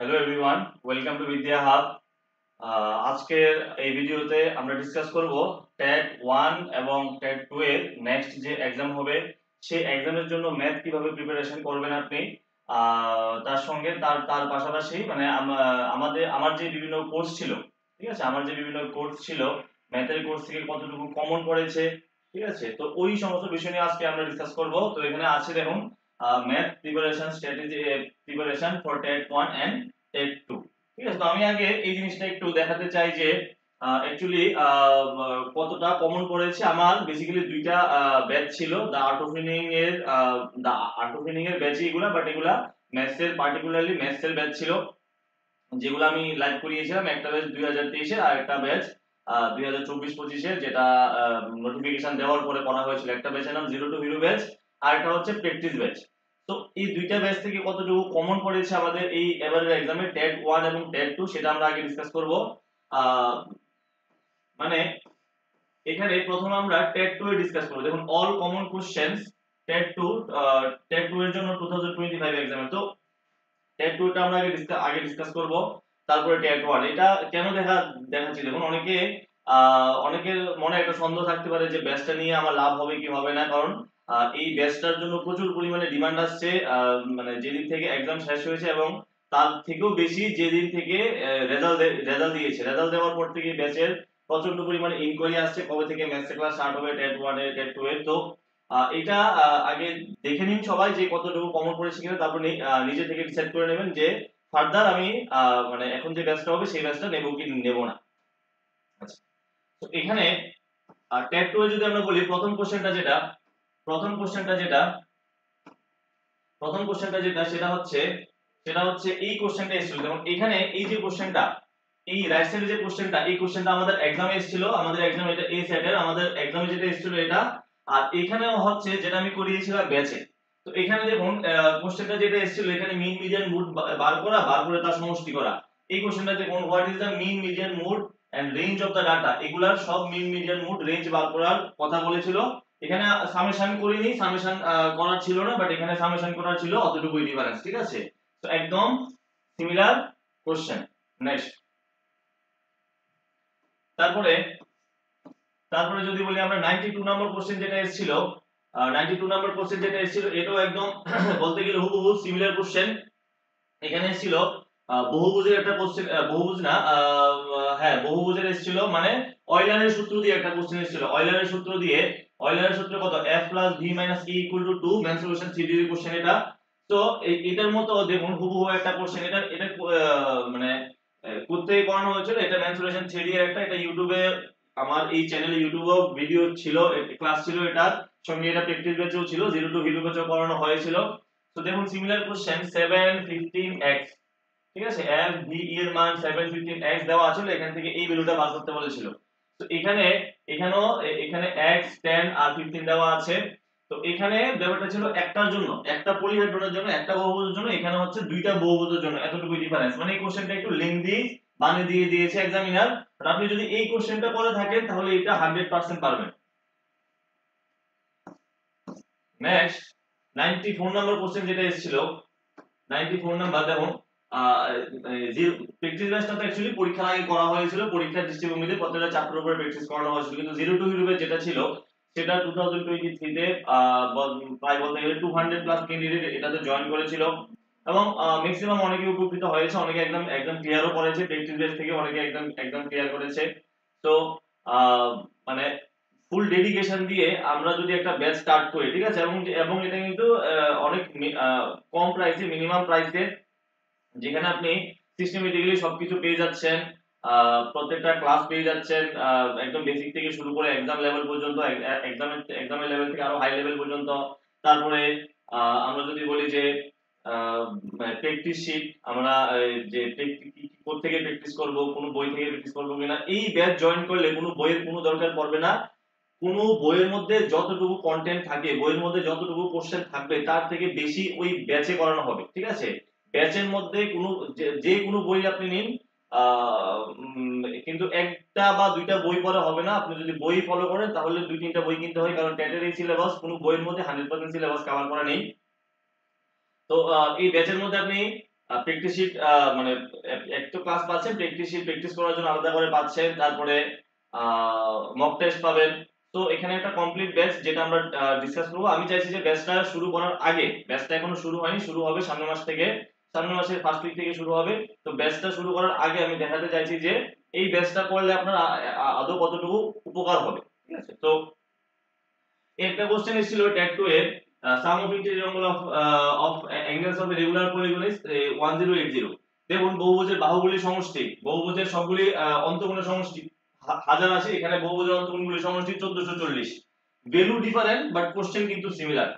Hello everyone, welcome to বিদ্যা hub. আজকের এই ভিডিওতে আমরা ডিসকাস করব টেট 1 এবং টেট 2 এর নেক্সট যে এক্সাম হবে সেই এক্সামের জন্য ম্যাথ কিভাবে প্রিপারেশন করবেন আপনি। তার সঙ্গে তার পাশাপাশি মানে আমার যে বিভিন্ন কোর্স ছিল, ঠিক আছে, আমার যে বিভিন্ন কোর্স ছিল ম্যাথের কোর্স থেকে কতটুকু কমন পড়েছে, ঠিক আছে, তো ওই সমস্ত বিষয় নিয়ে আজকে আমরা ডিসকাস করব। তো এখানে আছে দেখুন math preparation strategy preparation for TET 1 and TET 2। ঠিক আছে, তো আমি আগে এই জিনিসটা একটু দেখাতে চাই যে অ্যাকচুয়ালি কতটা কমন পড়েছে। আমার বেসিক্যালি দুইটা ব্যাচ ছিল, দ্য আর্ট অফ মিনিং এর ব্যাচ এগুলা, বাট এগুলা ম্যাথস এর, পার্টিকুলারলি ম্যাথস এর ব্যাচ ছিল, যেগুলো আমি লাইভ করিয়েছিলাম। একটা ব্যাচ 2023 এর আর একটা ব্যাচ 2024-25 এর, যেটা নোটিফিকেশন দেওয়ার পরে করা হয়েছিল। একটা ব্যাচের নাম জিরো টু হিরো ব্যাচ আর একটা হচ্ছে প্র্যাকটিস ব্যাচ। তো এই দুইটা ব্যাচ থেকে কতটুকু কমন পড়েছে আমাদের এই এবারের এক্সামে টেট 1 এবং টেট 2 সেটা আমরা আগে ডিসকাস করব। মানে এখানে প্রথম আমরা টেট 2 এ ডিসকাস করব। দেখুন অল কমন কোশ্চেনস টেট 2 এর জন্য 2025 এক্সামে। তো টেট 2 টা আমরা আগে ডিসকাস করব, তারপরে টেট 1। এটা কেন দেখাচ্ছি দেখুন, অনেকের মনে একটা সন্দেহ থাকতে পারে যে ব্যাচটা নিয়ে আমার লাভ হবে কি হবে না, কারণ এই ব্যাচটার জন্য প্রচুর পরিমাণে ডিমান্ড আসছে। মানে যেদিন থেকে এক্সাম শেষ হয়েছে এবং তার থেকেও বেশি যেদিন থেকে রেজাল্ট দিয়েছে, রেজাল্ট দেওয়ার পর থেকে ব্যাচের প্রচন্ড পরিমাণে ইনকোয়ারি আসছে কবে থেকে ম্যাথস ক্লাস স্টার্ট হবে টেট 1 এর, টেট 2 এর। তো এটা আগে দেখে নিন সবাই যে কতটুকু কমন পড়েছে কিনা, তারপর নিজে থেকে ডিসাইড করে নেবেন যে ফার্দার আমি মানে এখন যে ব্যাচটা হবে সেই ব্যাচটা নেব কি নেব না। আচ্ছা, তো এখানে টেট 2 এ যদি আমরা বলি প্রথম কোশ্চেনটা যেটা সেটা হচ্ছে এই কোশ্চেনটা এসেছিল। যেমন এখানে এই যে কোশ্চেনটা, এই রাইট সাইডে যে কোশ্চেনটা, এই কোশ্চেনটা আমাদের এক্সামে এসেছিল। আমাদের এক্সামে এটা এই সেটের আমাদের এক্সামে যেটা এসেছিল এটা, আর এখানেও হচ্ছে যেটা আমি করিয়েছিলাম ব্যাচে। তো এখানে দেখুন কোশ্চেনটা যেটা এসেছিল এখানে মিন মিডিয়ান মুড বার করে তার সমষ্টি করা। এই কোশ্চেনটা দেখুন what is the mean median mode and range of the data, এগুলার সব মিন মিডিয়ান মুড রেঞ্জ বার করার কথা বলেছিল। এখানে সামেশন করিনি, সামেশন করার ছিল না, বাট এখানে সামেশন করার ছিল অতটুকুই ডিফারেন্স। ঠিক আছে, তো একদম সিমিলার কোশ্চেন। নেক্সট, তারপরে তারপরে যদি বলি আমরা 92 নম্বর কোশ্চেন যেটা এসেছিল, 92 নম্বর কোশ্চেন যেটা এসেছিল এটাও একদম বলতে গেলে হুবহু সিমিলার কোশ্চেন। এখানে ছিল বহুভুজের একটা কোশ্চেন, বহুভুজ না, হ্যাঁ বহুভুজের এসেছিল, মানে অয়লারের সূত্র দিয়ে একটা কোশ্চেন এসেছিল। অয়লারের সূত্র কত, f v e = 2 মেন সলিউশন 3D এর কোশ্চেন এটা। তো এটার মতো দেখুন হুবহু একটা কোশ্চেন। এটা মানে কোত্থেকে করানো হয়েছিল, এটা মেন সলিউশন 3D এর একটা, এটা ইউটিউবে আমার এই চ্যানেলে ইউটিউবেও ভিডিও ছিল, ক্লাস ছিল, এটার সঙ্গে এটা প্র্যাকটিস ব্যাচও ছিল, 0 টু হিরো ব্যাচও করানো হয়েছিল। তো দেখুন সিমিলার কোশ্চেন 715x, ঠিক আছে, f v e এর মান 715x দেওয়া আছে, এখান থেকে এই ভ্যালুটা বার করতে বলেছিল। তো এখানে x 10 আর 15 দেওয়া আছে। তো এখানে ব্যাপারটা ছিল একটার জন্য, একটা পলিহেড্রনের জন্য, একটা বহুভুজের জন্য, এখানে হচ্ছে দুইটা বহুভুজের জন্য, এতটুকু ডিফারেন্স। মানে এই কোশ্চেনটা একটু লেংথি বানিয়ে দিয়ে দিয়েছে এক্সামিনার। আর আপনি যদি এই কোশ্চেনটা করে থাকেন তাহলে এটা 100% পারবেন। নেক্সট 94 নম্বর কোশ্চেন যেটা এসেছিল, 94 নাম্বার দেখুন, যে প্র্যাকটিস ব্যাচটা তো অ্যাকচুয়ালি পরীক্ষার আগে করা হয়েছিল, পরীক্ষার দৃষ্টিভঙ্গিতে প্রত্যেকটা চ্যাপ্টারের উপরে প্র্যাকটিস করানো হয়েছিল। কিন্তু 0 টু হিরো ব্যাচ যেটা ছিল সেটা 2023 তে প্রায় বলতে গেলে 200 প্লাস ক্যান্ডিডেট এটাতে জয়েন করেছিল, এবং ম্যাক্সিমাম অনেকে উপকৃত হয়েছে, অনেকে একদম একদম ক্লিয়ারও করেছে প্র্যাকটিস ব্যাচ থেকে, অনেকে একদম একদম ক্লিয়ার করেছে। তো আহ, মানে ফুল ডেডিকেশন দিয়ে আমরা যদি একটা ব্যাচ স্টার্ট করি, ঠিক আছে, এবং এটা কিন্তু অনেক কম প্রাইসে, মিনিমাম প্রাইসে, যেখানে আপনি সিস্টেমেটিক্যালি সবকিছু পেয়ে যাচ্ছেন, প্রত্যেকটা ক্লাস পেয়ে যাচ্ছেন, একদম বেসিক থেকে শুরু করে এক্সাম লেভেল পর্যন্ত, এক্সামের লেভেল থেকে আরো হাই লেভেল পর্যন্ত। তারপরে আমরা যদি বলি যে প্র্যাকটিস শিট, আমরা যে কোত্থেকে প্র্যাকটিস করব, কোন বই থেকে প্র্যাকটিস করব কিনা, এই ব্যাচ জয়েন করলে কোনো বইয়ের কোনো দরকার পড়বে না। কোনো বইয়ের মধ্যে যতটুকু কন্টেন্ট থাকে, বইয়ের মধ্যে যতটুকু কোশ্চেন থাকবে তার থেকে বেশি ওই ব্যাচে করানো হবে। ঠিক আছে, ব্যাচের মধ্যে কোনো যে কোনো বই আপনি নিন, কিন্তু একটা বা দুইটা বই পড়া হবে না। আপনি যদি বই ফলো করেন তাহলে দুই তিনটা বই কিনতে হয়, কারণ টেটের এই সিলেবাস কোনো বইয়ের মধ্যে 100% সিলেবাস কভার করা নেই। তো এই ব্যাচের মধ্যে আপনি প্র্যাকটিস শিট মানে একটা ক্লাস পাচ্ছেন, প্র্যাকটিস শিট প্র্যাকটিস করার জন্য আলাদা করে পাচ্ছেন, তারপরে মক টেস্ট পাবেন। তো এখানে একটা কমপ্লিট ব্যাচ যেটা আমরা ডিসকাস করব। আমি চাইছি যে ব্যাচটা শুরু করার আগে, ব্যাচটা এখনো শুরু হয়নি, শুরু হবে সামনের মাস থেকে, সামনের মাসের ফার্স্ট উইক থেকে শুরু হবে। তো ব্যাচটা শুরু করার আগে আমি দেখাতে চাইছি যে এই ব্যাচটা করলে আপনার আদৌ কতটুকু উপকার হবে, ঠিক আছে? তো একটা কোশ্চেন এসেছিল ট্যাগ 2 এর, sum of interior angle of angles of regular polygon is 1080। দেখুন বহুভুজের বাহুগুলির সমষ্টি, বহুভুজের সবগুলি অন্তঃকোণের সমষ্টি 1000 আছে, এখানে বহুভুজের অন্তঃকোণগুলির সমষ্টি 1440। ভ্যালু ডিফারেন্ট বাট কোশ্চেন কিন্তু similar,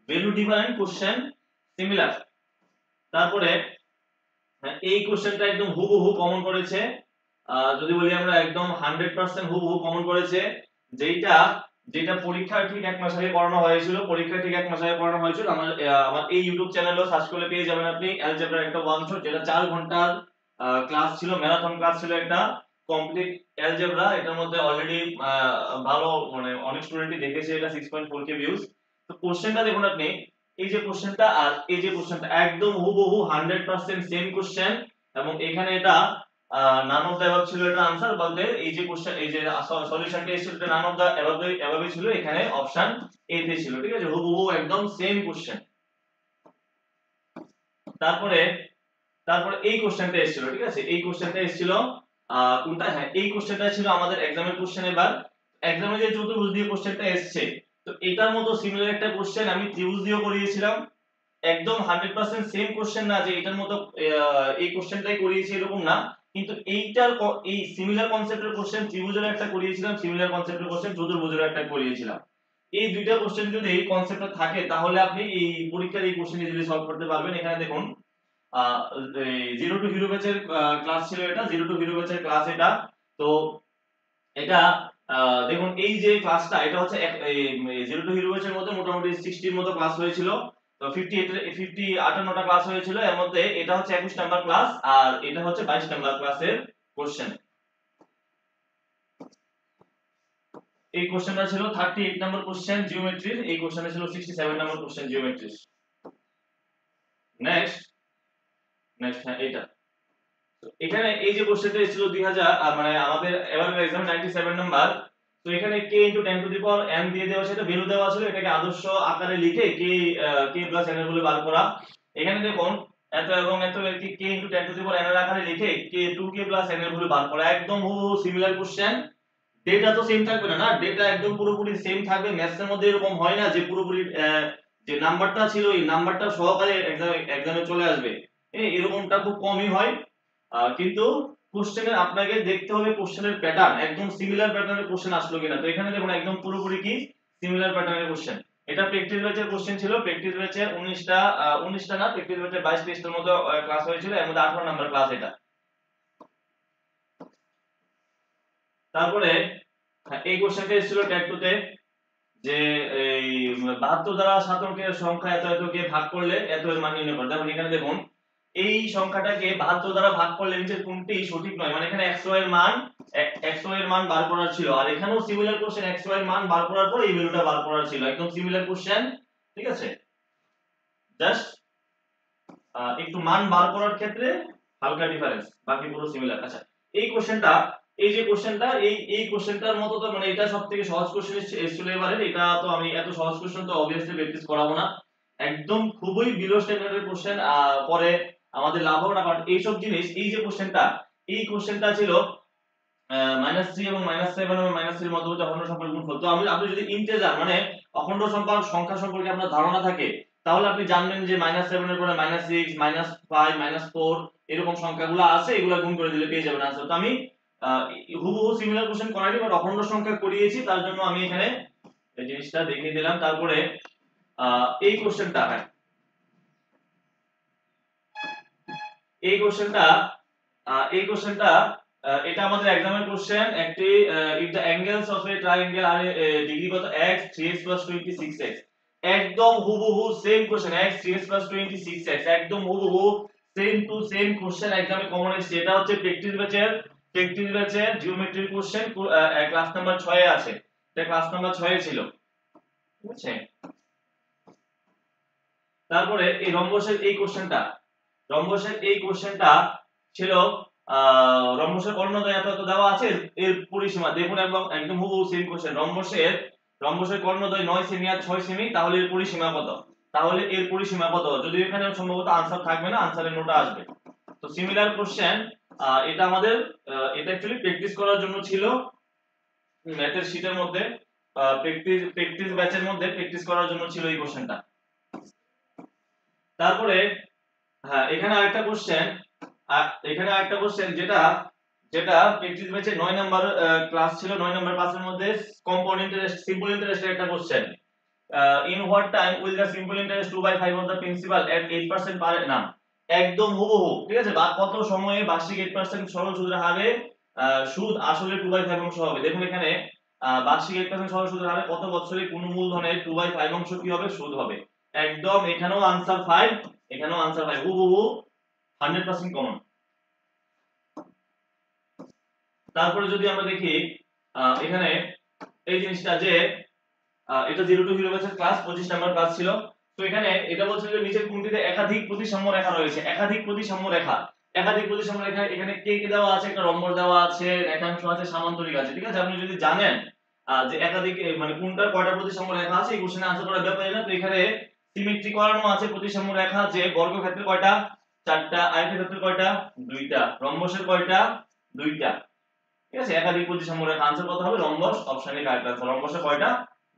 value different question similar. তারপরে এই কোশ্চেনটা একদম হুবহু কমন করেছে, যদি বলি আমরা একদম 100% হুবহু কমন করেছে, যেটা যেটা পরীক্ষার ঠিক এক মাস আগে করানো হয়েছিল, পরীক্ষার ঠিক এক মাস আগে করানো হয়েছিল। আমার এই ইউটিউব চ্যানেলেও সার্চ করলে পেয়ে যাবেন আপনি অ্যালজেব্রার একটা ওয়ান শট, যেটা 4 ঘন্টার ক্লাস ছিল, ম্যারাথন ক্লাস ছিল একটা কমপ্লিট অ্যালজেব্রা। এটার মধ্যে অলরেডি ভালো মানে অনেক স্টুডেন্টই দেখেছে, এটা 6.4k ভিউজ। তো কোশ্চেনটা দেখুন আপনি, এই যে কোশ্চেনটা আর এই যে কোশ্চেনটা একদম হুবহু 100% সেম কোশ্চেন, এবং এখানে এটা নান অফ দা অ্যাবাভ ছিল এটা আনসার, বলতে এই যে কোশ্চেন এই যে সলিউশনটা এসেছিল এটা নান অফ দা অ্যাবাভ ছিল, এখানে অপশন এ তে ছিল, ঠিক আছে? হুবহু একদম সেম কোশ্চেন। তারপরে তারপরে এই কোশ্চেনটা এসেছিল, ঠিক আছে? এই কোশ্চেনটা এসেছিল কোনটা, হ্যাঁ এই কোশ্চেনটা ছিল আমাদের এক্সামের কোশ্চেন। এবার এক্সামে যে চতুর্ভুজ দিয়ে কোশ্চেনটা এসেছে, তো এটার মতো সিমিলার একটা কোশ্চেন আমি ত্রিভুজ দিয়েও করিয়েছিলাম। একদম 100% সেম কোশ্চেন না যে এটার মতো এই কোশ্চেনটাই করিয়েছি এরকম না, কিন্তু এইটার এই সিমিলার কনসেপ্টের কোশ্চেন ত্রিভুজের একটা করিয়েছিলাম, সিমিলার কনসেপ্টের কোশ্চেন চতুর্ভুজের একটা করিয়েছিলাম। এই দুইটা কোশ্চেন যদি এই কনসেপ্টটা থাকে তাহলে আপনি এই পরীক্ষার এই কোশ্চেন ইজিলি সলভ করতে পারবেন। এখানে দেখুন জিরো টু হিরো ব্যাচের ক্লাস ছিল এটা, জিরো টু হিরো ব্যাচের ক্লাস এটা। তো এটা দেখুন এই যে ক্লাসটা এটা হচ্ছে জিরো টু হিরো ব্যাচের মধ্যে মোটামুটি 60 এর মতো ক্লাস হয়েছিল। তো 58টা ক্লাস হয়েছিল, এর মধ্যে এটা হচ্ছে 21 নাম্বার ক্লাস আর এটা হচ্ছে 22 নাম্বার ক্লাসের কোশ্চেন। এই কোশ্চেনটা ছিল 38 নাম্বার কোশ্চেন জিওমেট্রির, এই কোশ্চেনটা ছিল 67 নাম্বার কোশ্চেন জিওমেট্রির। নেক্সট নেক্সট হ্যাঁ এটা, তো এখানে এই যে কোশ্চেনটা ছিল 2000 মানে আমাদের এবারের एग्जाम 97 নাম্বার। তো এখানে k * 10 to the power n দিয়ে দেওয়া, সেটা ভ্যালু দেওয়া ছিল, এটাকে আদর্শ আকারে লিখে k + n এর ভ্যালু বার করা। এখানে দেখুন এত এবং এত কি k * 10 to the power n এর আকারে লিখে 2k + n এর ভ্যালু বার করা, একদম হুবহু সিমিলার কোশ্চেন। ডেটা তো সেম থাকবে না, না ডেটা একদম পুরোপুরি সেম থাকবে। ম্যাথস এর মধ্যে এরকম হয় না যে পুরোপুরি যে নাম্বারটা ছিল এই নাম্বারটা সহকারে এক্সামে চলে আসবে, এরকমটা খুব কমই হয়। কিন্তু কোশ্চেনের আপনাকে দেখতে হবে কোশ্চেনের প্যাটার্ন, একদম সিমিলার প্যাটার্নের কোশ্চেন আসলো কিনা। তো এখানে দেখুন একদম পুরোপুরি কি সিমিলার প্যাটার্নের কোশ্চেন। এটা প্র্যাকটিস ব্যাচের কোশ্চেন ছিল, প্র্যাকটিস ব্যাচের 19টা না, প্র্যাকটিস ব্যাচের 22-23টার মতো ক্লাস হয়েছিল, এর মধ্যে 18 নাম্বার ক্লাস এটা। তারপরে এই কোশ্চেনটা এসেছিল ট্যাগ 2 তে, যে এই 72 দ্বারা 7 অঙ্কের সংখ্যা এত এতকে ভাগ করলে এত এর মান নির্ণয় করতে। যেমন এখানে দেখুন এই সংখ্যাটাকে 72 দ্বারা ভাগ করলে নিচের কোনটি সঠিক নয়, মানে এখানে xy এর মান xy এর মান বার করার ছিল, আর এখানেও সিমিলার কোশ্চেন xy এর মান বার করার পর এই ভ্যালুটা বার করার ছিল, একদম সিমিলার কোশ্চেন, ঠিক আছে? জাস্ট একটু মান বার করার ক্ষেত্রে হালকা ডিফারেন্স, বাকি পুরো সিমিলার। আচ্ছা এই কোশ্চেনটা, এই যে কোশ্চেনটা এই কোশ্চেনটার মতো তো মানে এটা সবথেকে সহজ কোশ্চেন এসেছিল এবারে। এটা তো আমি এত সহজ কোশ্চেন তো অবভিয়াসলি প্র্যাকটিস করাবো না, একদম খুবই বিলো স্ট্যান্ডার্ডের কোশ্চেন। পরে আমাদের লাভ হবে না, কারণ এইসব জিনিস, এই যে কোশ্চেনটা, এই কোশ্চেনটা ছিল -3 এবং -7 এবং -3 এর মধ্যবর্তী অখণ্ড সংখ্যার গুণফল। তো আপনি যদি ইন্টিজার মানে অখণ্ড সংখ্যা সম্পর্কে আপনার ধারণা থাকে, তাহলে আপনি জানবেন যে -7 এর পরে -6 -5 -4 এরকম সংখ্যাগুলো আছে, এগুলো গুণ করে দিলে পেয়ে যাবেন आंसर। তো আমি হুবহু সিমিলার কোশ্চেন করাইনি, বাট অখণ্ড সংখ্যা করিয়েছি, তার জন্য আমি এখানে এই জিনিসটা দেখিয়ে দিলাম। তারপরে এই কোশ্চেনটা, হ্যাঁ এই কোশ্চেনটা এটা আমাদের এক্সামের কোশ্চেন। একটি if the angles of a triangle are degree কত x 3x + 26x, একদম হুবহু same question, x 3x + 26x একদম হুবহু সেম টু সেম কোশ্চেন এক্সামে কমন এসেছে। এটা হচ্ছে প্র্যাকটিস ব্যাচের জিওমেট্রির কোশ্চেন, ক্লাস নাম্বার 6 এ আছে, এটা ক্লাস নাম্বার 6 এ ছিল, ঠিক আছে? তারপরে এই রম্বসের এই কোশ্চেনটা, রম্বসের এই কোশ্চেনটা ছিল রম্বসের কর্ণদ্বয় এত এত দেওয়া আছে, এর পরিসীমা দেখুন একদম একদম হুবহু সেম কোশ্চেন। রম্বসের কর্ণদ্বয় 9 সেমি আর 6 সেমি, তাহলে এর পরিসীমা কত? তাহলে এর পরিসীমা কত? যদি এখানে সম্ভবত আনসার থাকবে না, আনসারের নোটা আসবে। তো সিমিলার কোশ্চেন, এটা আমাদের এটা অ্যাকচুয়ালি প্র্যাকটিস করার জন্য ছিল ম্যাথের শীটের মধ্যে, প্র্যাকটিস ব্যাচের মধ্যে প্র্যাকটিস করার জন্য ছিল এই কোশ্চেনটা। তারপরে হ্যাঁ, এখানে আরেকটা কোশ্চেন, যেটা যেটা প্র্যাকটিস ব্যাচে 9 নাম্বার ক্লাস ছিল, 9 নাম্বার ক্লাসের মধ্যে কম্পাউন্ড ইন্টারেস্ট, সিম্পল ইন্টারেস্টের একটা question. In what time will the simple interest 2/5 of the principal at 8% per না, একদম হুবহু ঠিক আছে। বা কত সময়ে বার্ষিক 8% সরল সুদের হারে সুদ আসলে 2/5 অংশ হবে। দেখুন এখানে বার্ষিক 8% সরল সুদের হারে কত বছরে কোন মূলধনের 2/5 অংশ কি হবে? সুদ হবে। একদম এখানেও আনসার 5, এখানেও আনসার 5, হুবহু 100% কমন। তারপরে যদি আমরা দেখি এখানে এই জিনিসটা যে এটা 0 টু হিরো ব্যাচের ক্লাস 25 নাম্বার ক্লাস ছিল। তো এখানে এটা বলছে যে নিচের কোনটিতে একাধিক প্রতিসাম্য রেখা রয়েছে। একাধিক প্রতিসাম্য রেখা এখানে কে কে দেওয়া আছে? একটা রম্বস দেওয়া আছে, রেখাংশ আছে, সামান্তরিক আছে, ঠিক আছে। আপনি যদি জানেন যে একাধিক মানে কোনটার কয়টা প্রতিসাম্য রেখা আছে, এই কোশ্চেনে আনসার করার ব্যাপারই না। তো এখানে সিমেট্রি করানো আছে প্রতিসাম্য রেখা, যে বর্গক্ষেত্রে কয়টা? 4টা, আয়তক্ষেত্রে কয়টা? 2টা, রম্বসের কয়টা? 2টা, ঠিক আছে। একাধিক প্রতিসাম্য রেখা, আনসার কত হবে? রম্বস, অপশনে কারেক্ট আনসার। রম্বসের কয়টা?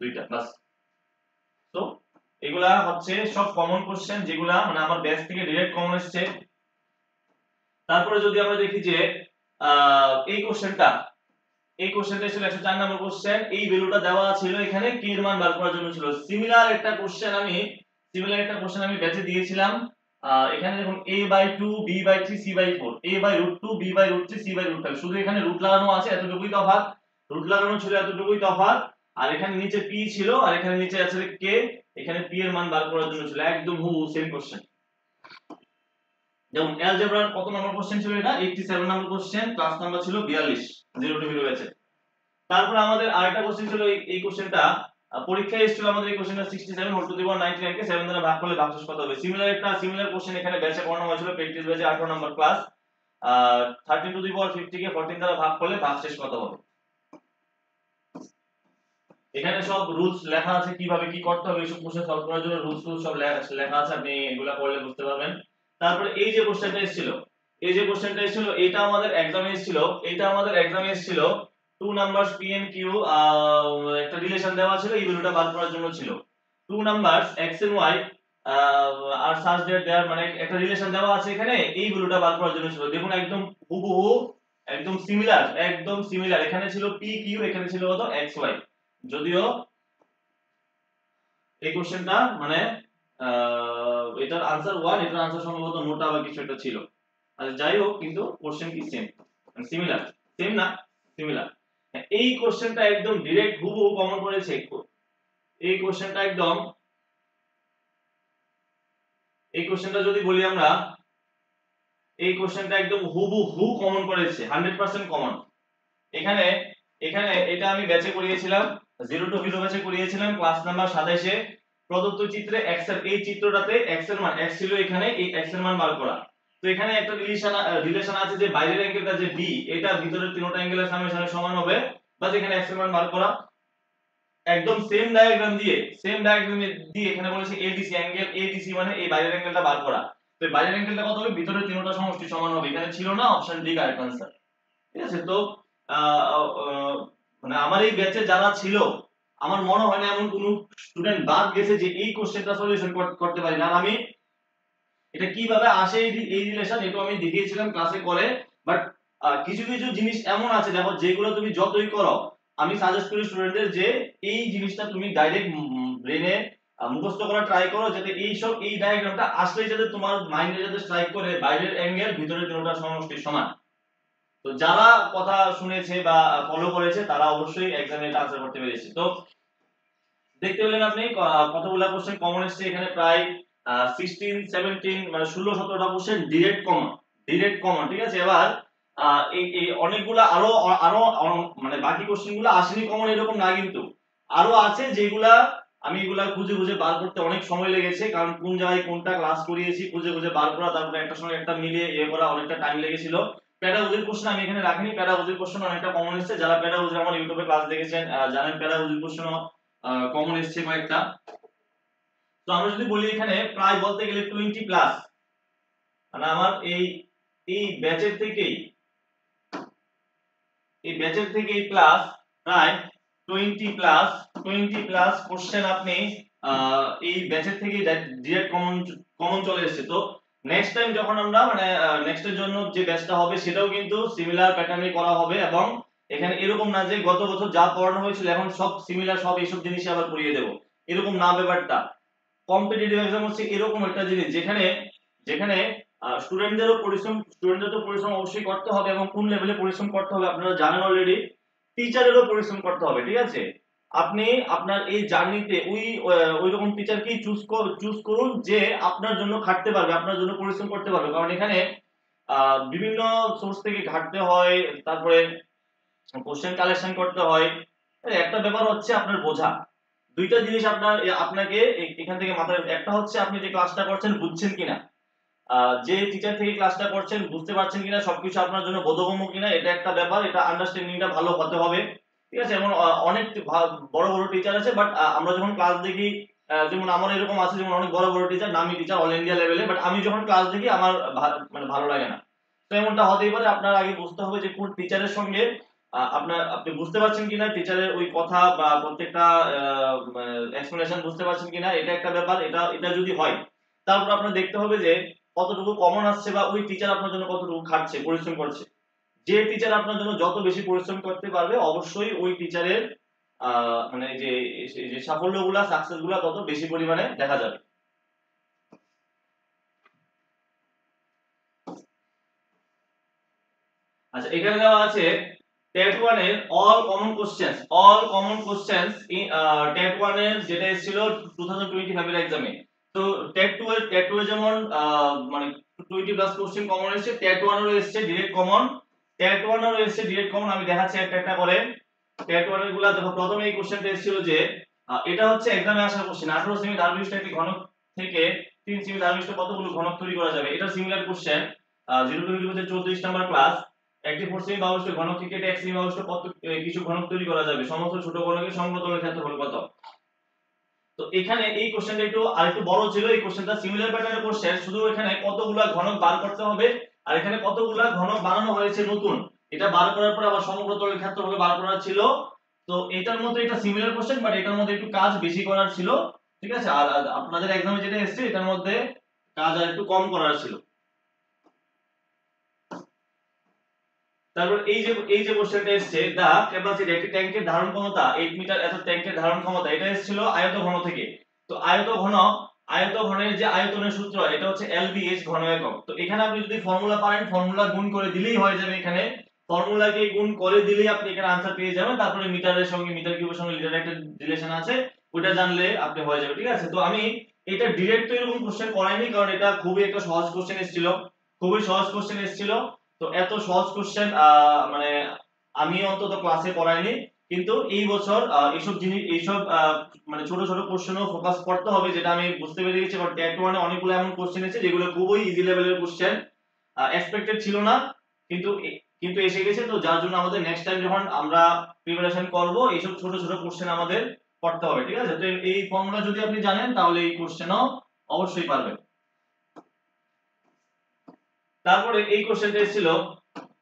2টা, বাস। তো এগুলা হচ্ছে সব কমন কোশ্চেন, যেগুলা মানে আমার ব্যাচ থেকে ডাইরেক্ট কমন এসেছে। তারপরে যদি আমরা দেখি যে এই কোশ্চেনটা ছিল 104 নম্বর কোশ্চেন। এই ভ্যালুটা দেওয়া ছিল এখানে, k এর মান বার করার জন্য ছিল। সিমিলার একটা কোশ্চেন আমি ব্যাচে দিয়েছিলাম। এখানে দেখুন a/2 b/3 c/4, a/√2 b/√3 c/5, শুধু এখানে রুট লাগানো আছে, এতটুকুই তফাৎ। রুট লাগানো ছিল, এতটুকুই তফাৎ। আর এখানে নিচে p ছিল, আর এখানে নিচে আছে k। এখানে p এর মান বার করার জন্য ছিল, একদম হুবহু সেম কোশ্চেন। যেমন অ্যালজেব্রার কত নম্বর কোশ্চেন ছিল? এটা 87 নম্বর কোশ্চেন, ক্লাস নাম্বার ছিল 42, 0 টু হিরো ব্যাচে। তারপর আমাদের আরেকটা কোশ্চেন ছিল, এই কোশ্চেনটা পরীক্ষায় এসেছিল আমাদের। এই কোশ্চেনটা 67 হোল টু দি পাওয়ার 99 কে 7 দ্বারা ভাগ করলে ভাগশেষ কত হবে? সিমিলার কোশ্চেন এখানে ব্যাচে পড়ানো হয়েছিল, প্র্যাকটিস ব্যাচে 18 নম্বর ক্লাস। 13 টু দি পাওয়ার 50 কে 14 দ্বারা ভাগ করলে ভাগশেষ কত হবে? এখানে সব রুলস লেখা আছে, কিভাবে কি করতে হবে এইসব কোশ্চেন সলভ করার জন্য রুলস সব লেখা আছে, আপনি এগুলা পড়লে বুঝতে পারবেন। তারপরে এই যে কোশ্চেনটা এসেছিল, এটা আমাদের এক্সামে এসেছিল 2 নাম্বারস p and q, একটা রিলেশন দেওয়া ছিল, এই ভ্যালুটা বার করার জন্য ছিল। 2 নাম্বারস x and y আর সাচ দ্যাট দেয়ার, মানে একটা রিলেশন দেওয়া আছে এখানে, এই ভ্যালুটা বার করার জন্য ছিল। দেখুন একদম হুবহু, একদম সিমিলার। এখানে ছিল p q, এখানে ছিল কত? x y। যদিও এই কোশ্চেনটা মানে এটার আনসার 1, এটার আনসার সম্ভবত নোটা বা কিছু একটা ছিল। আচ্ছা যাই হোক, কিন্তু কোশ্চেন কি সেম, সিমিলার, সেম না সিমিলার। এই কোশ্চেনটা একদম ডাইরেক্ট হুবহু কমন পড়েছে। এই কোশ্চেনটা যদি বলি আমরা, এই কোশ্চেনটা একদম হুবহু কমন পড়েছে, 100% কমন। এখানে এটা আমি ব্যাচে করিয়েছিলাম, 0 টু হিরো ব্যাচে করিয়েছিলাম, ক্লাস নাম্বার 27 এ। প্রদত্ত চিত্রে x এর এই চিত্রটাতে x এর মান, x ছিল এখানে, এই x এর মান বার করা। তো এখানে একটা রিলেশন আছে যে বাইরের অ্যাঙ্গেলটা যে b, এটা ভিতরের তিনটা অ্যাঙ্গেলের সামেশনে সমান হবে। বাস এখানে x এর মান বার করা। একদম সেম ডায়াগ্রাম দিয়ে এখানে বলেছে ADC, অ্যাঙ্গেল ADC মানে এই বাইরের অ্যাঙ্গেলটা বার করা। তো এই বাইরের অ্যাঙ্গেলটা কত হবে? ভিতরের তিনটা সমষ্টি সমান হবে। এখানে ছিল না, অপশন ডি কারেক্ট আনসার, ঠিক আছে। তো মানে আমার এই ব্যাচে যারা ছিল, আমার মনে হয় না এমন কোন স্টুডেন্ট বাদ গেছে যে এই কোশ্চেনটা সলিউশন করতে পারি না। আর আমি এটা কিভাবে আসে এই রিলেশন, এটা আমি দেখিয়েছিলাম ক্লাসে করে। বাট কিছু কিছু জিনিস এমন আছে দেখো, যেগুলো তুমি যতই করো, আমি সাজেস্ট করি স্টুডেন্টদের যে এই জিনিসটা তুমি ডাইরেক্ট ব্রেনে মুখস্থ করা ট্রাই করো, যাতে এই ডায়াগ্রামটা আসলেই যাতে তোমার মাইন্ডে যাতে স্ট্রাইক করে বাইরের অ্যাঙ্গেল ভিতরের তিনটা সমষ্টি সমান। তো যারা কথা শুনেছে বা ফলো করেছে, তারা অবশ্যই এক্সামে এটা আনসার করতে পেরেছে। তো দেখতে পেলেন আপনি কতগুলা কোশ্চেন কমন এসেছে এখানে, প্রায় 16 17 মানে 16 17টা কোশ্চেন ডিরেক্ট কমন, ঠিক আছে। এবার এই অনেকগুলা আরো মানে বাকি কোশ্চেনগুলো আসেনি কমন এরকম না, কিন্তু আরো আছে যেগুলা আমি এগুলা খুঁজে খুঁজে বার করতে অনেক সময় লেগেছে, কারণ কোন জায়গায় কোনটা ক্লাস করিয়েছি খুঁজে খুঁজে বার করা, তারপরে একটা সময় একটা মিলিয়ে করা অনেকটা টাইম লেগেছিল। প্যাডাগজির কোশ্চেন আমি এখানে রাখিনি, প্যাডাগজির কোশ্চেন অনেকটা কমন এসেছে, যারা প্যাডাগজি আমার ইউটিউবে ক্লাস দেখেছেন জানেন প্যাডাগজির কোশ্চেন কমন এসেছে কয়েকটা। তো আমরা যদি বলি এখানে প্রায় বলতে গেলে 20 প্লাস, মানে আমার এই ব্যাচের থেকেই প্লাস প্রায় 20 প্লাস কোশ্চেন আপনি এই ব্যাচের থেকে ডিরেক্ট কমন চলে এসেছে। তো নেক্সট টাইম যখন আমরা মানে নেক্সট এর জন্য যে ব্যাচটা হবে সেটাও কিন্তু সিমিলার প্যাটার্নে করা হবে, এবং এখানে এরকম না যে গত বছর যা পড়ানো হয়েছিল এখন সব সিমিলার সব এইসব জিনিসই আবার পড়িয়ে দেব, এরকম না ব্যাপারটা। কম্পিটিটিভ এক্সাম হচ্ছে এরকম একটা জিনিস যেখানে যেখানে স্টুডেন্টদের তো পরিশ্রম অবশ্যই করতে হবে, এবং কোন লেভেলে পরিশ্রম করতে হবে আপনারা জানেন অলরেডি। টিচারেরও পরিশ্রম করতে হবে, ঠিক আছে। আপনি আপনার এই জার্নিতে ওই রকম টিচারকেই চুজ করুন যে আপনার জন্য খাটতে পারবে, আপনার জন্য পরিশ্রম করতে পারবে, কারণ এখানে বিভিন্ন সোর্স থেকে ঘাটতে হয়, তারপরে কোশ্চেন কালেকশন করতে হয়। একটা ব্যাপার হচ্ছে আপনার বোঝা, দুইটা জিনিস আপনাকে এখান থেকে মাথায়, একটা হচ্ছে আপনি যে ক্লাসটা করছেন বুঝছেন কিনা, যে টিচার থেকে ক্লাসটা করছেন বুঝতে পারছেন কিনা, সবকিছু আপনার জন্য বোধগম্য কিনা, এটা একটা ব্যাপার, এটা আন্ডারস্ট্যান্ডিংটা ভালো হতে হবে, ঠিক আছে। এমন অনেক বড় বড় টিচার আছে, বাট আমরা যখন ক্লাস দেখি, যেমন আমার এরকম আছে, যেমন অনেক বড় বড় টিচার, নামি টিচার অল ইন্ডিয়া লেভেলে, বাট আমি যখন ক্লাস দেখি আমার মানে ভালো লাগে না। তো এমনটা হতেই পারে, আপনার আগে বুঝতে হবে যে কোন টিচারের সঙ্গে আপনি বুঝতে পারছেন কিনা, টিচারের ওই কথা বা প্রত্যেকটা এক্সপ্লেনেশন বুঝতে পারছেন কিনা, এটা একটা ব্যাপার। এটা যদি হয়, তারপর আপনার দেখতে হবে যে কতটুকু কমন আসছে, বা ওই টিচার আপনার জন্য কতটুকু খাটছে, পরিশ্রম করছে। যে টিচার আপনার জন্য যত বেশি পরিশ্রম করতে পারবে, অবশ্যই ওই টিচারের মানে যে সাফল্যগুলা সাকসেসগুলা তত বেশি পরিমাণে দেখা যাবে। আচ্ছা, এখানে দেওয়া আছে টেট 1 এর all common questions in TET 1 এর যেটা এসেছিল 2025 এর এক্সামে। তো টেট 2 এর যেমন মানে 20 প্লাস কোশ্চেন কমন এসেছে, টেট 1 এরও এসেছে ডিরেক্ট কমন, আমি দেখাচ্ছি একটা একটা করে। টেট 1 এর গুলা দেখো, প্রথমে এই কোশ্চেনটা এসেছিল যে এটা হচ্ছে এক্সামে আসা কোশ্চেন, 18 সেমি ধারবিশিষ্ট একটি ঘনক থেকে 3 সেমি ধারবিশিষ্ট কতগুলো ঘনক তৈরি করা যাবে। এটা similar question, 0 to 34 number class. একটি 4 সেমি বাহুষ্ঠ ঘনক থেকে এক সেমি বাহুষ্ঠ কত কিছু ঘনক তৈরি করা যাবে, সমস্ত ছোট ঘনকের সমপ্রতলের ক্ষেত্রফল কত। তো এখানে এই কোশ্চেনটা আরেকটু বড় ছিল, এই কোশ্চেনটা সিমিলার প্যাটার্নের কোশ্চেন, শুধু এখানে কতগুলা ঘনক বার করতে হবে, আর এখানে কতগুলা ঘনক বানানো হয়েছে নতুন, এটা বার করার পর আবার সমপ্রতলের ক্ষেত্রফল বার করা ছিল। তো এটার মধ্যে এটা সিমিলার কোশ্চেন, বাট এটার মধ্যে একটু কাজ বেশি করার ছিল, ঠিক আছে। আর আপনাদের এক্সামে যেটা এসেছে এটার মধ্যে কাজ আর একটু কম করার ছিল। তারপর এই যে কোশ্চেনটা এসেছে, দা ক্যাপাসিটি, একটি ট্যাঙ্কের ধারণ ক্ষমতা 8 মিটার, এত ট্যাঙ্কের ধারণ ক্ষমতা, এটা এসেছিল আয়ত ঘন থেকে। তো আয়ত ঘনের যে আয়তনের সূত্র, এটা হচ্ছে এলবিএইচ ঘন একক। তো এখানে আপনি যদি ফর্মুলা পারেন, ফর্মুলা গুণ করে দিলেই হয়ে যাবে, এখানে ফর্মুলাকে গুণ করে দিলেই আপনি এখানে आंसर পেয়ে যাবেন। তারপরে মিটারের সঙ্গে মিটার কিউবের সঙ্গে লিটারের একটা রিলেশন আছে, ওটা জানলে আপনি হয়ে যাবে, ঠিক আছে। তো আমি এটা ডিরেক্ট তো এরকম কোশ্চেন করাইনি, কারণ এটা খুবই একটা সহজ কোশ্চেন এসেছিল, খুবই সহজ কোশ্চেন এসেছিল। তো এত সহজ কোশ্চেন মানে আমি অন্তত ক্লাসে পড়াইনি, কিন্তু এই বছর এইসব জিনিস এইসব মানে ছোট ছোট কোশ্চেনও ফোকাস করতে হবে, যেটা আমি বুঝতে পেরে গেছি। বাট টেট 1 এ অনেকগুলো এমন কোশ্চেন আছে যেগুলো খুবই ইজি লেভেলের কোশ্চেন, এক্সপেক্টেড ছিল না, কিন্তু কিন্তু এসে গেছে। তো যার জন্য আমাদের নেক্সট টাইম যখন আমরা প্রিপারেশন করব, এইসব ছোট ছোট কোশ্চেন আমাদের পড়তে হবে, ঠিক আছে। তো এই ফর্মুলা যদি আপনি জানেন তাহলে এই কোশ্চেনও অবশ্যই পারবেন। তারপরে এই কোশ্চেনটা এসেছিল,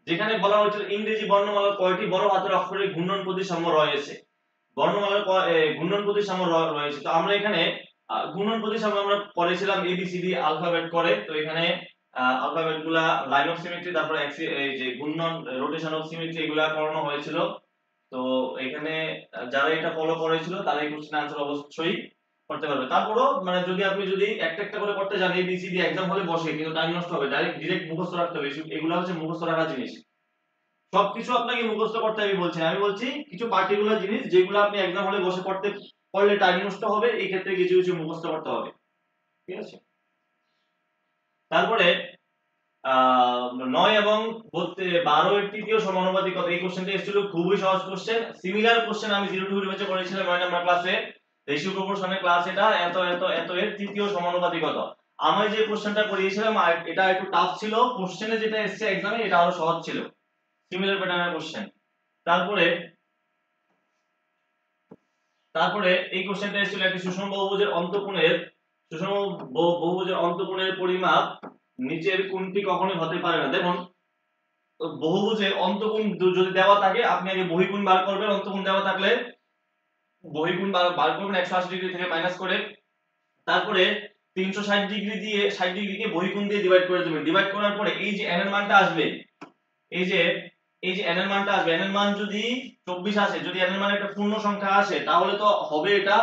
যেখানে বলা হয়েছিল ইংরেজি বর্ণমালার কয়টি বড় হাতের অক্ষরের ঘূর্ণন প্রতিসাম্য রয়েছে। বর্ণমালার ঘূর্ণন প্রতিসাম্য রয়েছে। তো আমরা এখানে ঘূর্ণন প্রতিসাম্য আমরা পড়েছিলাম এবিসিডি অ্যালফাবেট করে। তো এখানে অ্যালফাবেট গুলা লাইন অফ সিমেট্রি, তারপর এই যে ঘূর্ণন রোটেশন অফ সিমেট্রি, এগুলা পড়ানো হয়েছিল। তো এখানে যারা এটা ফলো করেছিল তারা এই কোশ্চেন আনসার অবশ্যই করতে পারবে। তারপরও মানে যদি একটা একটা করে করতে যান, এবিসিডি এক্সাম হলে বসে, কিন্তু টাইম নষ্ট হবে, ডিরেক্ট মুখস্থ রাখতে হবে। এগুলো হচ্ছে মুখস্থ রাখার জিনিস, সবকিছু আপনাকে মুখস্থ করতে আমি বলছি না, আমি বলছি কিছু পার্টিকুলার জিনিস যেগুলো আপনি এক্সাম হলে বসে পড়লে টাইম নষ্ট হবে, এই ক্ষেত্রে কিছু কিছু মুখস্থ করতে হবে, ঠিক আছে। তারপরে 9 এবং 12 এর তৃতীয় সমানুপাতিকতা, এই কোশ্চেনটা এসেছিল, খুবই সহজ কোশ্চেন, সিমিলার কোশ্চেন আমি 0 টু 20 ব্যাচে করেছিলাম 9 নাম্বার ক্লাসে। রেশিও প্রপোর্শনের ক্লাস এটা, এত এত এত এর তৃতীয় সমানুপাতিকতা। আমি যে কোশ্চেনটা করিয়েছিলাম এটা একটু টাফ ছিল, কোশ্চেনে যেটা এসেছে এক্সামে এটা আরো সহজ ছিল, সিমিলার প্যাটার্নের কোশ্চেন। তারপরে তারপরে এই কোশ্চেনটা এসেছিল একটি সুষম বহুভুজের অন্তঃকোণের পরিমাপ নিচের কোনটি কখনোই হতে পারে না। দেখুন বহুভুজে অন্তঃকোণ যদি দেওয়া থাকে আপনি আগে বহিঃকোণ বার করবেন, অন্তঃকোণ দেওয়া থাকলে বহিঃকোণ বার করবেন 180 ডিগ্রি থেকে মাইনাস করে, তারপরে 360 ডিগ্রি দিয়ে 60 ডিগ্রিকে বহিঃকোণ দিয়ে ডিভাইড করে দেবেন। ডিভাইড করার পরে এই যে n এর মানটা আসবে, এই যে n এর মানটা আসবে, n এর মান যদি 24 আসে, যদি n এর মান একটা পূর্ণ সংখ্যা আসে তাহলে তো হবে এটা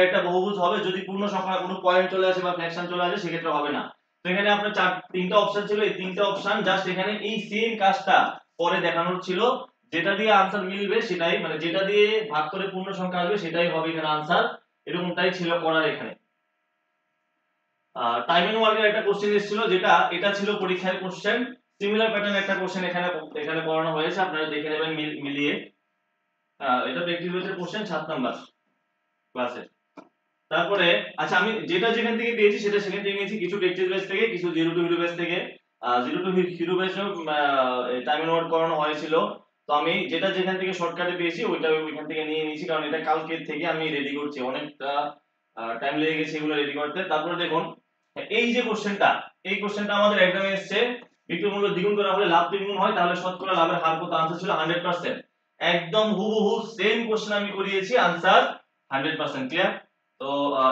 একটা বহুভুজ হবে। যদি পূর্ণ সংখ্যা কোনো পয়েন্ট চলে আসে বা ফ্র্যাকশন চলে আসে সেক্ষেত্রে হবে না। তো এখানে আপনার তিনটা অপশন ছিল, এই তিনটা অপশন জাস্ট এখানে এই সেম কাজটা পরে দেখানোর ছিল, যেটা দিয়ে आंसर মিলবে সেটাই, মানে যেটা দিয়ে ভাগ করে পূর্ণ সংখ্যা আসবে সেটাই হবে এখানে आंसर, এরকমটাই ছিল করার এখানে। টাইমিং ওয়ার্কের একটা কোশ্চেন এসেছিল, যেটা এটা ছিল পরীক্ষার কোশ্চেন, সিমিলার প্যাটার্ন একটা কোশ্চেন এখানে করানো হয়েছে, আপনারা দেখে নেবেন মিলিয়ে। এটা প্র্যাকটিস বেসের কোশ্চেন 7 নাম্বার ক্লাসে। তারপরে আচ্ছা আমি যেটা যেখান থেকে পেয়েছি সেটা সেখান থেকে নিয়েছি, কিছু প্র্যাকটিস বেস থেকে, কিছু জিরো টু হিরো বেস থেকে। জিরো টু হিরো বেসও টাইমিং ওয়ার্ক করানো হয়েছিল, তো আমি যেটা যেখান থেকে শর্টকাটে পেয়েছি ওইটা ওইখান থেকে নিয়ে নিয়েছি, কারণ এটা কালকের থেকে আমি রেডি করছি, অনেকটা টাইম লেগে গেছে এগুলো রেডি করতে। তারপরে দেখুন এই যে কোশ্চেনটা, এই কোশ্চেনটা আমাদের এক্সামে এসেছে, বিক্রয় মূল্য দ্বিগুণ করা হলে লাভ দ্বিগুণ হয়, তাহলে শতকরা লাভের হার কত? आंसर ছিল 100%। একদম হুবহু সেম কোশ্চেন আমি করিয়েছি, आंसर 100%। ক্লিয়ার? তো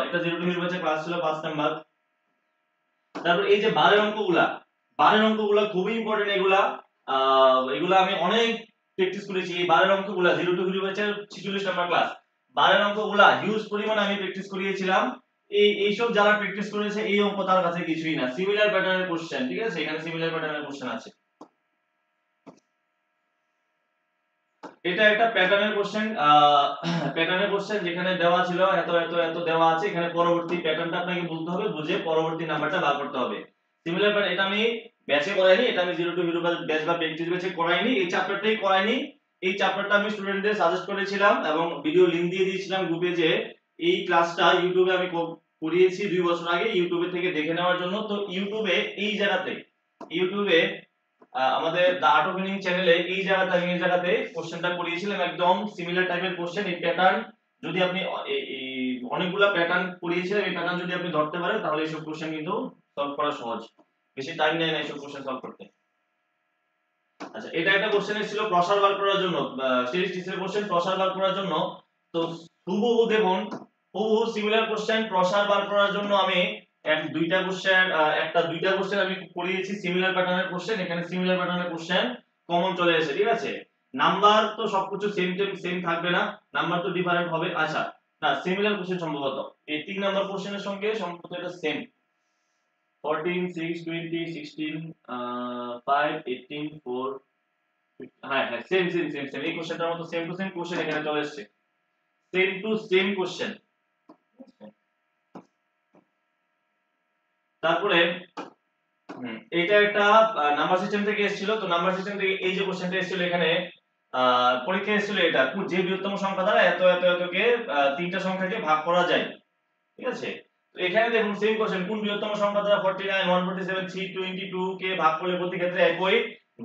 এটা জিরো টু হিরো বেসের ক্লাস ছিল 5 নাম্বার। তারপর এই যে বারের অঙ্কগুলা, বারের অঙ্কগুলা খুবই ইম্পর্টেন্ট, এগুলা এগুলা আমি অনেক প্র্যাকটিস করেছি। এই বারের অঙ্কগুলা জিরো টু হিরো বেসের 46 নাম্বার ক্লাস, বারের অঙ্কগুলা হিউজ পরিমাণে আমি প্র্যাকটিস করিয়েছিলাম। এইসব যারা প্র্যাকটিস করেছে এই অঙ্ক তার কাছে কিছুই না, সিমিলার প্যাটার্নের কোশ্চেন, ঠিক আছে, এখানে সিমিলার প্যাটার্নের কোশ্চেন আছে। এটা একটা প্যাটার্নের কোশ্চেন, প্যাটার্নের কোশ্চেন যেখানে দেওয়া ছিল এত এত এত দেওয়া আছে, এখানে পরবর্তী প্যাটার্নটা আপনাকে বুঝতে হবে, বুঝে পরবর্তী নাম্বারটা বার করতে হবে। সিমিলার প্যাটার্ন এটা আমি ব্যাচে করাইনি, এটা আমি জিরো টু হিরো ব্যাচ বা প্র্যাকটিস ব্যাচে করাইনি, এই চ্যাপ্টারটাই করাইনি। এই চ্যাপ্টারটা আমি স্টুডেন্টদের সাজেস্ট করেছিলাম এবং ভিডিও লিংক দিয়ে দিয়েছিলাম গ্রুপে, যে এই ক্লাসটা ইউটিউবে আমি করিয়েছি 2 বছর আগে, ইউটিউবে থেকে দেখে নেওয়ার জন্য। তো ইউটিউবে এই জায়গাতে, ইউটিউবে আমাদের দা আর্ট অফ মিনিং চ্যানেলে এই জায়গাতে কোশ্চেনটা করিয়েছিলাম, একদম সিমিলার টাইপের কোশ্চেন। এই প্যাটার্ন যদি আপনি এই অনেকগুলা প্যাটার্ন করিয়েছিলাম, এই প্যাটার্ন যদি আপনি ধরতে পারেন তাহলে এইসব কোশ্চেন কিন্তু সলভ করা সহজ, বেশি টাইম নেয় না এইসব কোশ্চেন সলভ করতে। আচ্ছা এটা একটা কোশ্চেন ছিল প্রসার বার করার জন্য, স্ট্যাটিস্টিক্সের কোশ্চেন প্রসার বার করার জন্য। তো হুবহু দেখুন, হুবহু সিমিলার কোশ্চেন প্রসার বার করার জন্য আমি দুইটা কোশ্চেন আমি করিয়েছি সিমিলার প্যাটার্নের কোশ্চেন, এখানে সিমিলার প্যাটার্নের কোশ্চেন কমন চলে এসেছে, ঠিক আছে। নাম্বার তো সবকিছু সেম থাকবে না, নাম্বার তো ডিফারেন্ট হবে। আচ্ছা না, সিমিলার কোশ্চেন সম্ভবত এই 3 নাম্বার কোশ্চেনের সঙ্গে সম্ভবত এটা সেম, 14 6 20 16 5 18 4, হ্যাঁ হ্যাঁ সেম সেম সেম সেম, এই কোশ্চেনটার মতো সেম টু সেম কোশ্চেন এখানে চলে এসেছে, সেম টু সেম কোশ্চেন। তারপরে এটা একটা নাম্বার সিস্টেম থেকে এসেছিল, তো নাম্বার সিস্টেম থেকে এই যে কোশ্চেনটা এসেছিল এখানে পরীক্ষা এসেছিল, এটা যে বৃহত্তম সংখ্যা দ্বারা এত এত এতকে তিনটা সংখ্যাকে ভাগ করা যায়, ঠিক আছে। তো এখানে দেখুন সেম কোশ্চেন, কোন বৃহত্তম সংখ্যা দ্বারা 49 147 322 কে ভাগ করলে প্রতি ক্ষেত্রে একই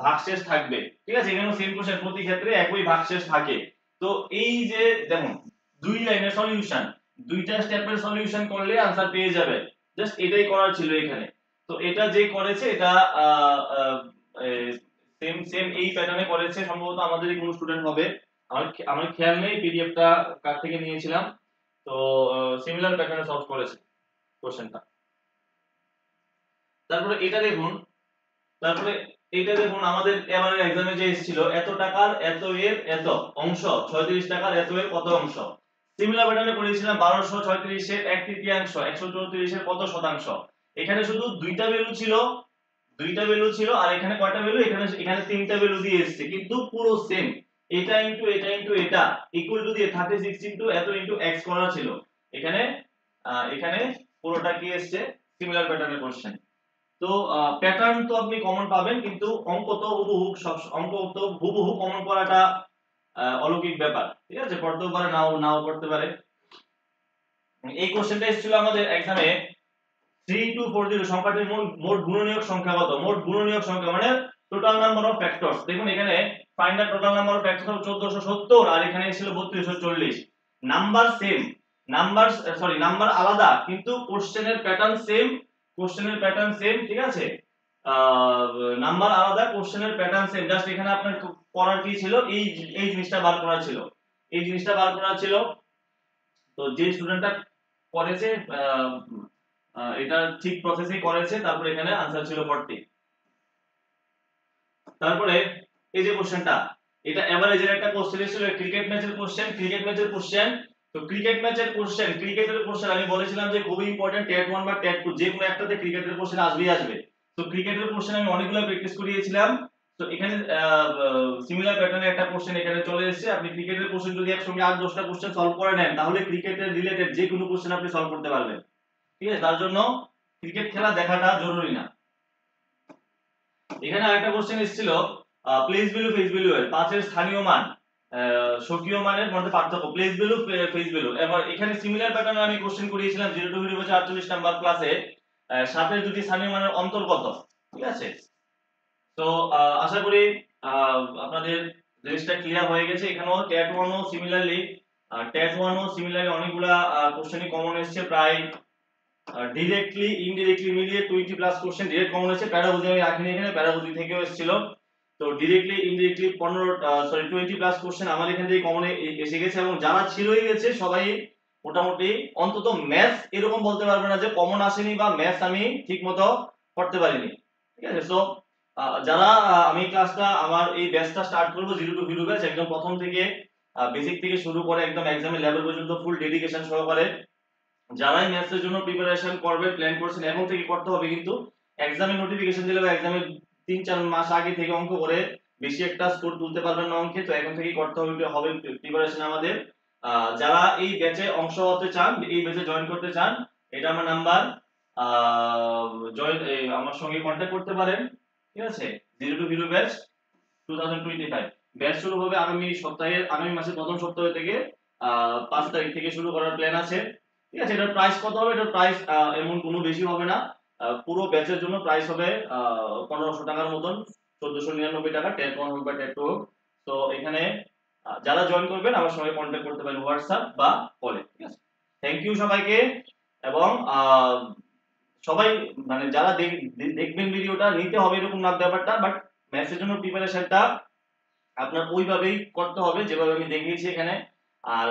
ভাগশেষ থাকবে, ঠিক আছে। এখানেও সেম কোশ্চেন, প্রতি ক্ষেত্রে একই ভাগশেষ থাকে। তো এই যে দেখুন দুই লাইনের সলিউশন, দুইটা স্টেপের সলিউশন করলে आंसर পেয়ে যাবে, জাস্ট এটাই করার ছিল এখানে। তো এটা যে করেছে এটা সেম সেম এই প্যাটার্নে করেছে, সম্ভবত আমাদেরই কোনো স্টুডেন্ট হবে, আমার খেয়াল নেই পিডিএফটা কার থেকে নিয়েছিলাম। তো সিমিলার প্যাটার্নে সলভ করেছে কোশ্চেনটা। তারপরে এটা দেখুন, তারপরে এটা দেখুন আমাদের এবারের এক্সামে যে এসেছিল এত টাকার এত এর এত অংশ, 36 টাকার এত এর কত অংশ। সিমিলার প্যাটার্নে করেছিলাম 1236 এর 1/3, 134 এর কত শতাংশ। এখানে শুধু দুইটা ভ্যালু ছিল আর এখানে কয়টা ভ্যালু, এখানে তিনটা ভ্যালু দিয়ে এসেছে, কিন্তু পুরো সেম, এটা ইনটু এটা ইকুয়াল টু দিয়ে 36 ইনটু এত ইনটু x করা ছিল। এখানে এখানে পুরোটা কি এসেছে, সিমিলার প্যাটার্নের কোশ্চেন। তো প্যাটার্ন তো আপনি কমন পাবেন, কিন্তু অঙ্ক তো হুবহু কমন করাটা অলৌকিক ব্যাপার, ঠিক আছে, পড়তেও পারে নাও নাও পড়তে পারে। এই কোশ্চেনটা এসেছিল আমাদের এক্সামে 3240 সংখ্যাটির মোট গুণনীয়ক সংখ্যা কত? মোট গুণনীয়ক সংখ্যা মানে টোটাল নাম্বার অফ ফ্যাক্টরস। দেখুন এখানে find the total number of factors 1470 আর এখানে ছিল 3240। নাম্বার সেম, নাম্বার আলাদা কিন্তু কোশ্চেনের প্যাটার্ন সেম, ঠিক আছে? নাম্বার আলাদা, কোশ্চেনের প্যাটার্ন সেম, জাস্ট এখানে আপনার করার কি ছিল, এই জিনিসটা বার করা ছিল, তো যে স্টুডেন্টটা করেছে এটা ঠিক প্রসেসই করেছে, তারপর এখানে आंसर ছিল 40। তারপরে এই যে কোশ্চেনটা, এটা এভারেজের একটা কোশ্চেন ছিল, ক্রিকেট ম্যাচের কোশ্চেন। তো ক্রিকেটের কোশ্চেন আমি বলেছিলাম যে খুবই ইম্পর্টেন্ট, টেট 1 বা টেট 2 যে কোনো একটাতে ক্রিকেটের কোশ্চেন আসবে। তো ক্রিকেটের কোশ্চেন আমি অনেকগুলো প্র্যাকটিস করিয়েছিলাম। তো এখানে সিমিলার প্যাটার্নে একটা কোশ্চেন এখানে চলে এসেছে। আপনি ক্রিকেটের কোশ্চেন যদি একসঙ্গে 8-10টা কোশ্চেন সলভ করে নেন তাহলে ক্রিকেটের রিলেটেড যে কোনো কোশ্চেন আপনি সলভ করতে পারবেন, ঠিক আছে? তার জন্য ক্রিকেট খেলা দেখাটা জরুরি না। এখানে আরেকটা কোশ্চেন এসেছিল, প্লেস ভ্যালু ফেস ভ্যালু এর 5 এর স্থানীয় মান স্বকীয় মানের মধ্যে পার্থক্য, প্লেস ভ্যালু ফেস ভ্যালু। এবার এখানে সিমিলার প্যাটার্নে আমি কোশ্চেন করিয়েছিলাম 0 টু 48 নাম্বার ক্লাসে, 7 এর দুটি স্থানীয় মানের অন্তর্গত, ঠিক আছে? তো আশা করি আপনাদের জিনিসটা ক্লিয়ার হয়ে গেছে। এখানেও টেট 1 ও সিমিলারলি অনেকগুলা কোশ্চেনই কমন এসেছে, প্রায় ডিরেক্টলি ইনডিরেক্টলি মিলিয়ে 20 প্লাস কোশ্চেন ডিরেক্ট কমন এসেছে। প্যারাগজি আমি রাখিনি এখানে, প্যারাগজি থেকেও এসেছিল। তো ডিরেক্টলি ইনডিরেক্টলি 20 প্লাস কোশ্চেন আমার এখান থেকে কমন এসে গেছে, এবং যারা ছিলই গেছে সবাই মোটামুটি অন্তত ম্যাথস এরকম বলতে পারবে না যে কমন আসেনি বা ম্যাথস আমি ঠিকমতো করতে পারিনি, ঠিক আছে? সো যারা আমি ক্লাসটা আমার এই ব্যাচটা স্টার্ট করব 0 টু হিরো ব্যাচ, একদম প্রথম থেকে বেসিক থেকে শুরু করে একদম এক্সামের লেভেল পর্যন্ত ফুল ডেডিকেশন সহকারে যারাই ম্যাথসের জন্য প্রিপারেশন করবে প্ল্যান করছেন এখন থেকে করতে হবে, কিন্তু এক্সামের নোটিফিকেশন দিলে বা এক্সামের 3-4 মাস আগে থেকে অঙ্ক করে বেশি একটা স্কোর তুলতে পারবেন না অঙ্কে। তো এখন থেকেই করতে হবে প্রিপারেশন আমাদের। যারা এই ব্যাচে অংশ হতে চান, এই ব্যাচে জয়েন করতে চান, এটা আমার নাম্বার, জয়েন আমার সঙ্গে কন্টাক্ট করতে পারেন, ঠিক আছে? 0 টু হিরো ব্যাচ 2025 ব্যাচ শুরু হবে আগামী মাসের প্রথম সপ্তাহ থেকে, 5 তারিখ থেকে শুরু করার প্ল্যান আছে, ঠিক আছে? এটার প্রাইস কত হবে? এটার প্রাইস এমন কোনো বেশি হবে না, পুরো ব্যাচের জন্য প্রাইস হবে 1500 টাকার মতন, 1499 টাকা, টেট 1 হোক বা টেট 2 হোক। তো এখানে যারা জয়েন করবেন আমার সঙ্গে কন্ট্যাক্ট করতে পারেন হোয়াটসঅ্যাপ বা কলে, ঠিক আছে? থ্যাংক ইউ সবাইকে। এবং সবাই মানে যারা দেখবেন ভিডিওটা, নিতে হবে এরকম না ব্যাপারটা, বাট ম্যাথসের জন্য প্রিপারেশনটা আপনার ওইভাবেই করতে হবে যেভাবে আমি দেখিয়েছি এখানে। আর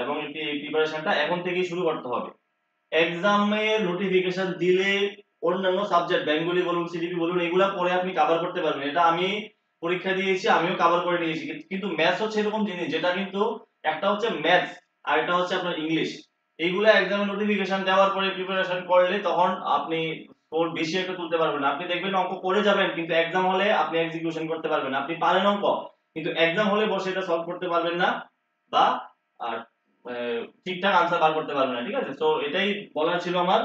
এবং এই প্রিপারেশনটা এখন থেকেই শুরু করতে হবে। এক্সামের নোটিফিকেশন দিলে অন্যান্য সাবজেক্ট বেঙ্গলি বলুন, সিডিপি বলুন, এগুলা পরে আপনি কভার করতে পারবেন। এটা আমি পরীক্ষা দিয়েছি, আমিও কভার করে নিয়েছি। কিন্তু ম্যাথস হচ্ছে এরকম জিনিস যেটা কিন্তু একটা হচ্ছে ম্যাথস আর একটা হচ্ছে আপনার ইংলিশ। এইগুলা এক্সামের নোটিফিকেশন দেওয়ার পরে প্রিপারেশন করলে তখন আপনি স্কোর বেশি একটা তুলতে পারবেন না। আপনি দেখবেন অঙ্ক করে যাবেন কিন্তু এক্সাম হলে আপনি এক্সিকিউশন করতে পারবেন না। আপনি পারেন অঙ্ক কিন্তু এক্সাম হলে বসে এটা সলভ করতে পারবেন না, বা আর ঠিকঠাক আনসার বার করতে পারবেন না, ঠিক আছে? তো এটাই বলার ছিল আমার।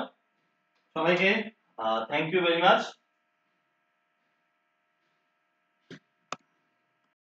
সবাইকে থ্যাংক ইউ ভেরি মাচ।